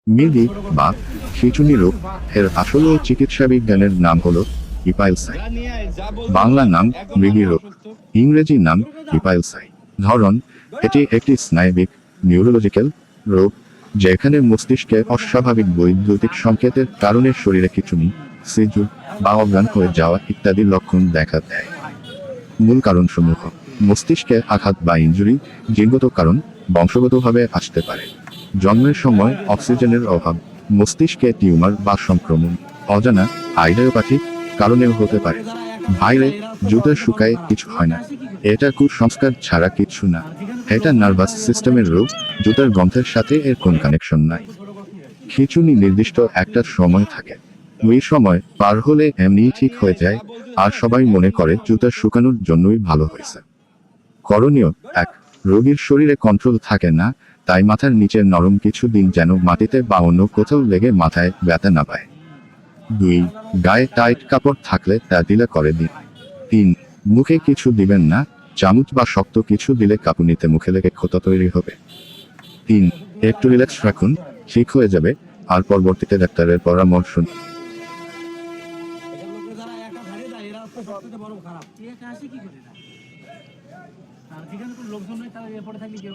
মৃগী বা খিঁচুনি রোগ এর আসল চিকিৎসা বিজ্ঞানের নাম হল ইপাইলসাই। বাংলা নাম মৃগী রোগ, ইংরেজি নাম ইপাইলসাই। ধরন: এটি একটি স্নায়বিক নিউরোলজিক্যাল রোগ যেখানে মস্তিষ্কে অস্বাভাবিক বৈদ্যুতিক সংকেতের কারণে শরীরে খিঁচুনি, সিজুর বা অজ্ঞান হয়ে যাওয়া ইত্যাদি লক্ষণ দেখা দেয়। মূল কারণসমূহ: মস্তিষ্কে আঘাত বা ইনজুরি, জিনগত কারণ, বংশগতভাবে আসতে পারে। জন্মের সময় অক্সিজেনের অভাব, মস্তিষ্কে টিউমার বা সংক্রমণ, অজানা আইডিওপ্যাথিক কারণেও হতে পারে। বাইরে জুতা শুকায় কিছু হয় না, এটা কুসংস্কার ছাড়া কিছু না। এটা নার্ভাস সিস্টেমের রোগ, জুতার গন্ধের সাথে এর কোন কানেকশন নাই। খিঁচুনি নির্দিষ্ট একটা সময় থাকে, ওই সময় পার হলে এমনিই ঠিক হয়ে যায়, আর সবাই মনে করে জুতা শুকানোর জন্যই ভালো হয়েছে। করণীয়: 1. রোগীর শরীরে কন্ট্রোল থাকে না, তাই মাথার নিচের নরম কিছু দিন যেন মাটিতে বা অন্য কোথাও লেগে মাথায় ব্যথা না পায়। 2. গায়ে টাইট কাপড় থাকলে তা ঢিলা করে দিন। 3. মুখে কিছু দিবেন না, চামচ বা শক্ত কিছু দিলে কাঁপুনিতে মুখে লেগে ক্ষত তৈরি হবে। 3. একটু রিল্যাক্স রাখুন, ঠিক হয়ে যাবে, আর পরবর্তীতে ডাক্তারের পরামর্শ নিন। লোকজন নয়, তারা এরপরে থাকলে কেউ